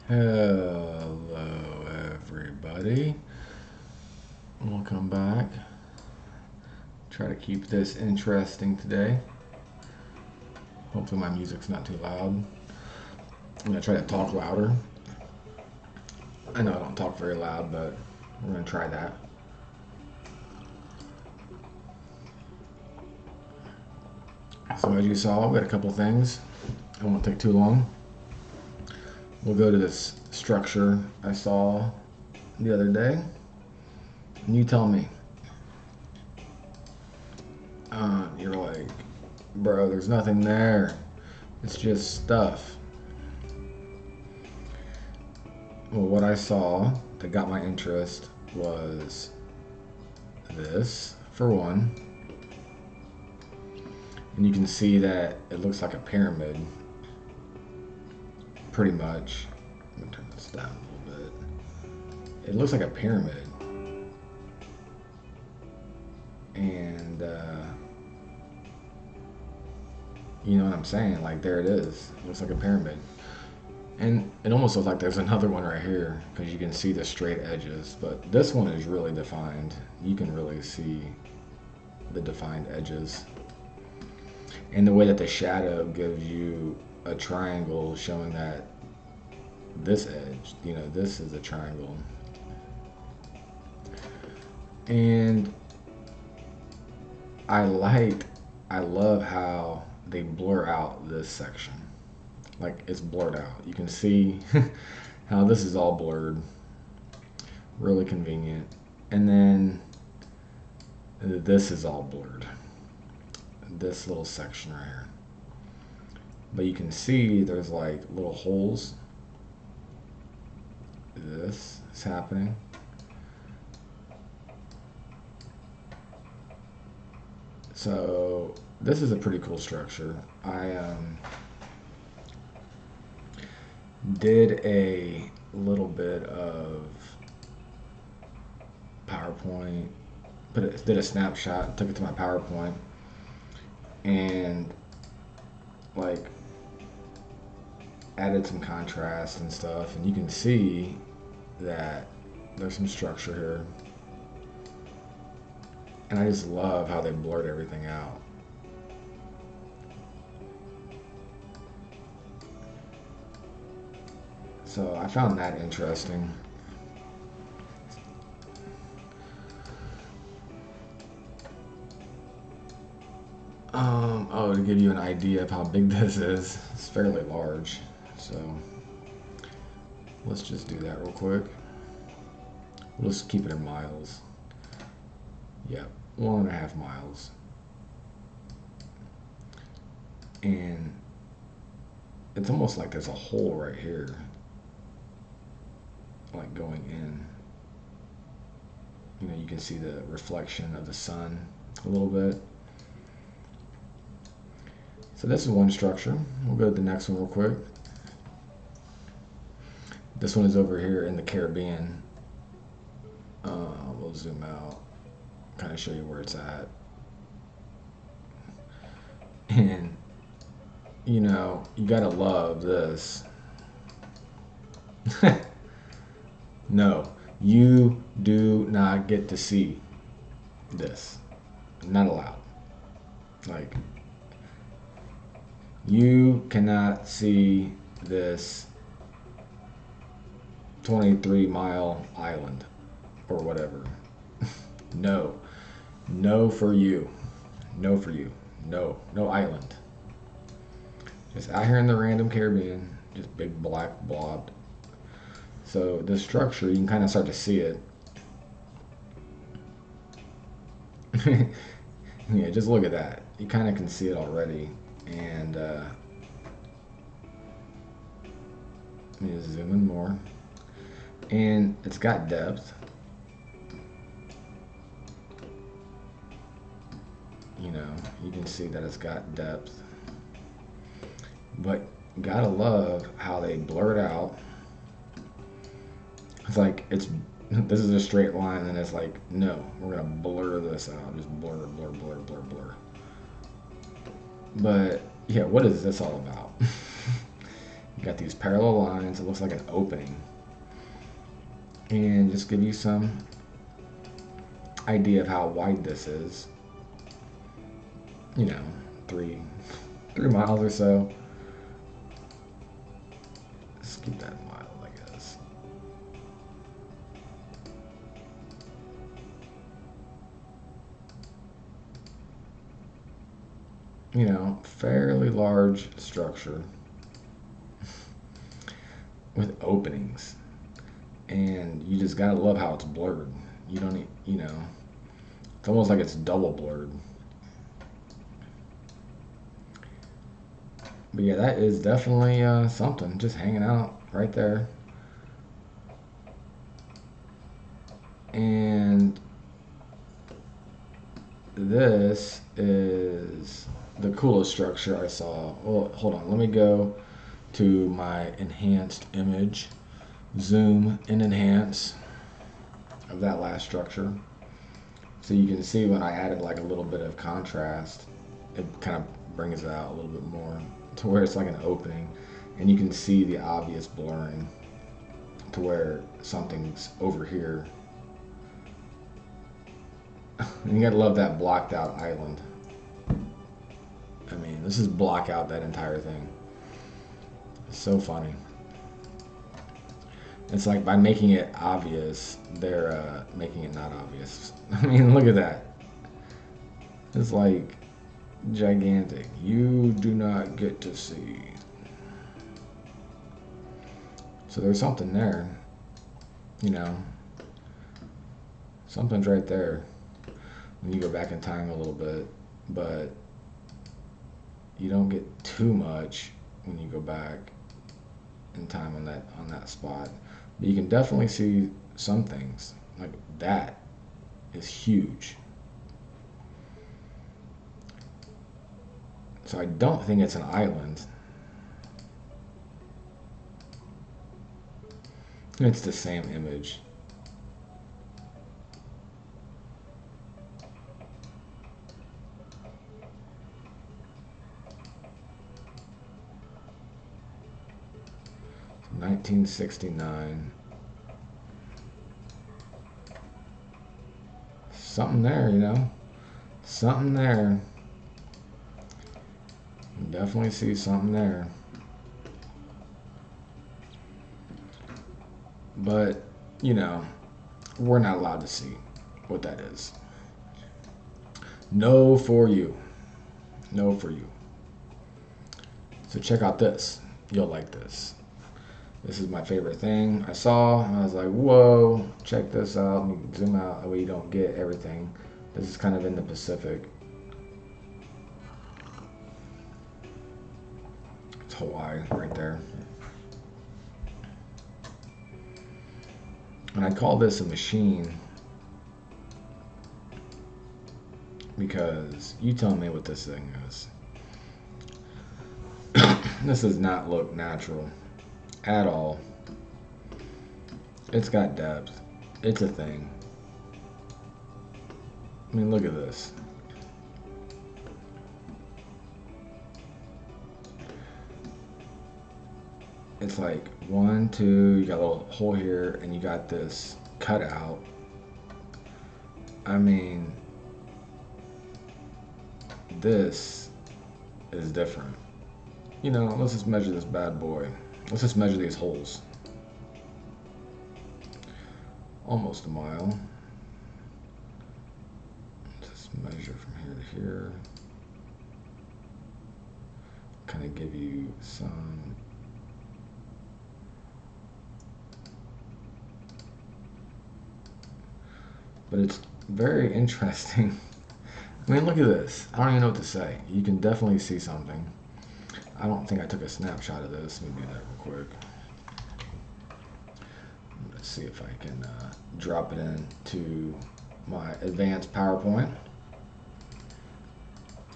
Hello, everybody. Welcome back. Try to keep this interesting today. Hopefully, my music's not too loud. I'm gonna try to talk louder. I know I don't talk very loud, but we're gonna try that. So, as you saw, we got a couple things. It won't take too long. We'll go to this structure I saw the other day, and you tell me. You're like, bro, there's nothing there. It's just stuff. Well, what I saw that got my interest was this, for one. And you can see that it looks like a pyramid, pretty much. Let me turn this down a little bit. It looks like a pyramid. And, you know what I'm saying? Like, there it is. It looks like a pyramid. And it almost looks like there's another one right here because you can see the straight edges. But this one is really defined. You can really see the defined edges. And the way that the shadow gives you a triangle showing that this edge, you know, this is a triangle. And I love how they blur out this section. Like, it's blurred out. You can see how this is all blurred. Really convenient. And then this is all blurred. This little section right here. But you can see there's like little holes. This is happening. So this is a pretty cool structure. I did a little bit of PowerPoint, did a snapshot, took it to my PowerPoint, and like added some contrast and stuff, and you can see that there's some structure here. And I just love how they blurred everything out. So I found that interesting. Oh, to give you an idea of how big this is, it's fairly large. So let's just do that real quick. We'll just keep it in miles. Yep, 1.5 miles. And it's almost like there's a hole right here, like going in. You know, you can see the reflection of the sun a little bit. So this is one structure. We'll go to the next one real quick. This one is over here in the Caribbean. We'll zoom out, kind of show you where it's at. And, you know, you gotta love this. No, you do not get to see this. Not allowed. Like, you cannot see this 23-mile island or whatever. No. No for you. No for you. No. No island. Just out here in the random Caribbean. Just big black blob. So this structure, you can kind of start to see it. Yeah, just look at that. You kind of can see it already. And let me just zoom in more. And it's got depth. You know, you can see that it's got depth. But gotta love how they blur it out. It's like this is a straight line, and it's like, no, we're gonna blur this out. Just blur, blur, blur, blur, blur. But yeah, what is this all about? got these parallel lines. It looks like an opening. And just give you some idea of how wide this is. You know, 3 miles or so. Let's keep that mild, I guess. You know, fairly large structure with openings. And you just gotta love how it's blurred. You don't, you know, it's almost like it's double blurred. But yeah, that is definitely something, just hanging out right there. And this is the coolest structure I saw. Well, hold on, let me go to my enhanced image, zoom and enhance of that last structure. So you can see when I added like a little bit of contrast, it kind of brings it out a little bit more to where it's like an opening, and you can see the obvious blurring to where something's over here. And you gotta love that blocked out island. I mean, this is block out that entire thing. It's so funny. It's like by making it obvious, they're making it not obvious. I mean, look at that. It's like gigantic. You do not get to see. So there's something there. You know, something's right there when you go back in time a little bit, but you don't get too much when you go back in time on that spot. But you can definitely see some things. Like that is huge. So I don't think it's an island. It's the same image. So 1969. Something there, you know? Something there. Definitely see something there. But, you know, we're not allowed to see what that is. No for you. No for you. So check out this. You'll like this. This is my favorite thing I saw. I was like, whoa, check this out. Let me zoom out that way you don't get everything. This is kind of in the Pacific. It's Hawaii right there. And I call this a machine because you tell me what this thing is. This does not look natural at all. It's got depth. It's a thing. I mean, look at this. It's like 1, 2, you got a little hole here, and you got this cut out. I mean, this is different. You know, let's just measure this bad boy. Let's just measure these holes. Almost a mile. Just measure from here to here. Kind of give you some. But it's very interesting. I mean, look at this. I don't even know what to say. You can definitely see something. I don't think I took a snapshot of this. Let me do that real quick. Let's see if I can drop it into my advanced PowerPoint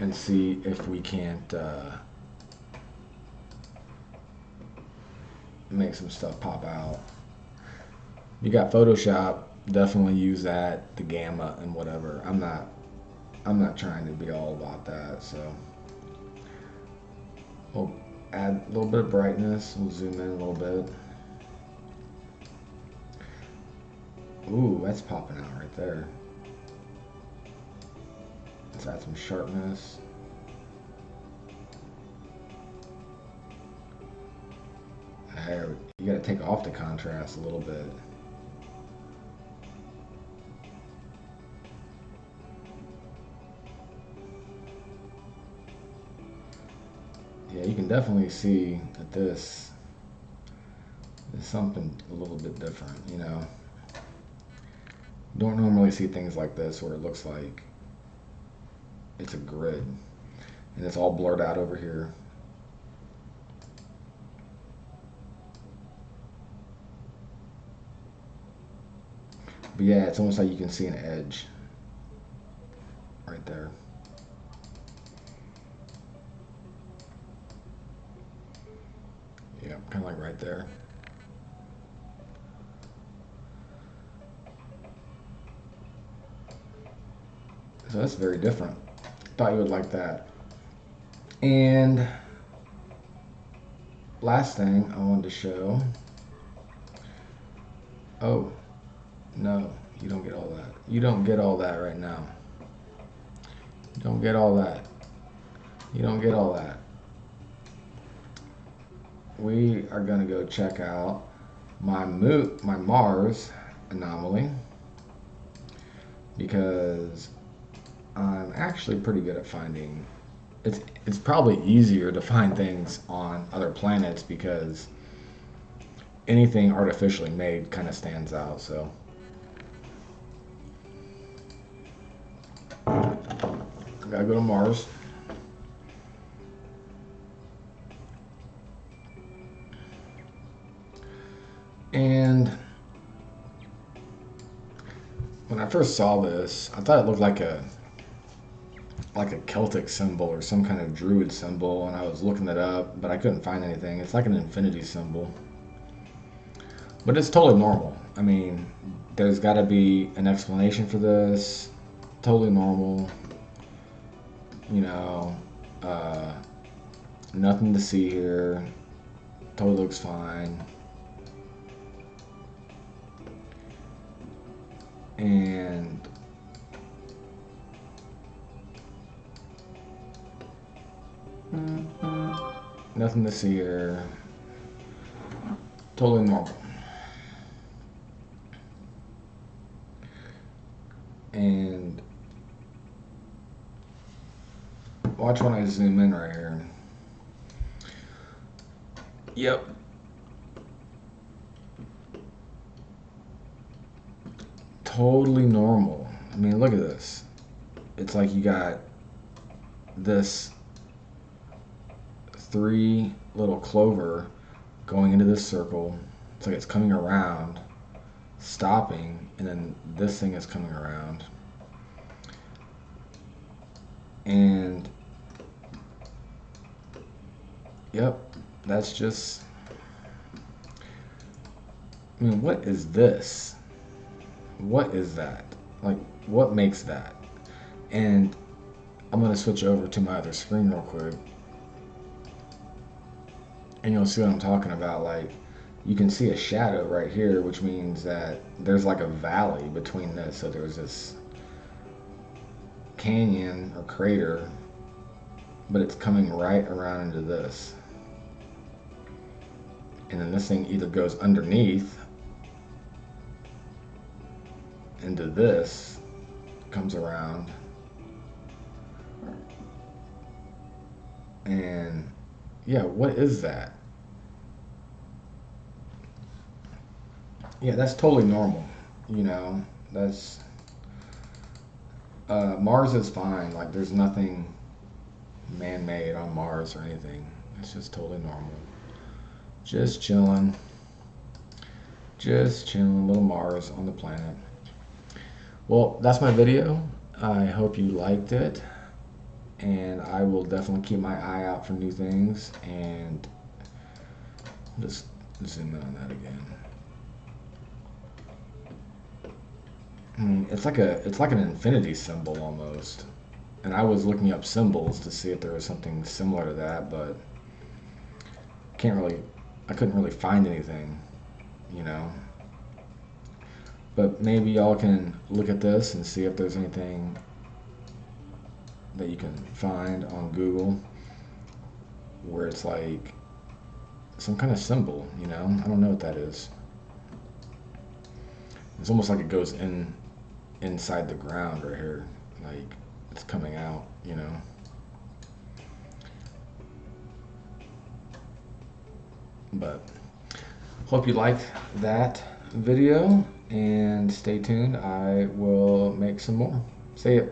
and see if we can't make some stuff pop out. You got Photoshop, definitely use that, the gamma and whatever. I'm not trying to be all about that, so we'll add a little bit of brightness. We'll zoom in a little bit. Ooh, that's popping out right there. Let's add some sharpness. There, you gotta take off the contrast a little bit. Yeah, you can definitely see that this is something a little bit different, you know. Don't normally see things like this where it looks like it's a grid and it's all blurred out over here. But yeah, it's almost like you can see an edge right there. Yeah, kind of like right there. So that's very different. Thought you would like that. And last thing I wanted to show. Oh, no, you don't get all that. You don't get all that right now. You don't get all that. You don't get all that. We are gonna go check out my Mars anomaly, because I'm actually pretty good at finding. It's probably easier to find things on other planets because anything artificially made kind of stands out. So I gotta go to Mars. And when I first saw this, I thought it looked like a Celtic symbol or some kind of druid symbol, and I was looking it up, but I couldn't find anything. It's like an infinity symbol. But it's totally normal. I mean, there's got to be an explanation for this. Totally normal. You know, nothing to see here. Totally looks fine. And nothing to see here. Totally normal. And watch when I zoom in right here. Yep. Totally normal. I mean, look at this. It's like you got this 3 little clover going into this circle. It's like it's coming around, stopping, and then this thing is coming around. And yep, that's just, I mean, what is this? What is that? Like, what makes that? And I'm gonna switch over to my other screen real quick, and you'll see what I'm talking about. Like, you can see a shadow right here, which means that there's like a valley between this. So there's this canyon or crater, but it's coming right around into this. And then this thing either goes underneath into this, comes around, and yeah, what is that? Yeah, that's totally normal. You know, that's Mars is fine. Like, there's nothing man-made on Mars or anything. It's just totally normal. Just chilling. Just chilling, little Mars on the planet. Well, that's my video. I hope you liked it, and I will definitely keep my eye out for new things, and just zoom in on that again. It's like an infinity symbol almost. And I was looking up symbols to see if there was something similar to that, but I couldn't really find anything, you know. But maybe y'all can look at this and see if there's anything that you can find on Google where it's like some kind of symbol, you know. I don't know what that is. It's almost like it goes inside the ground right here, like it's coming out, you know. But hope you liked that video and stay tuned. I will make some more. See ya.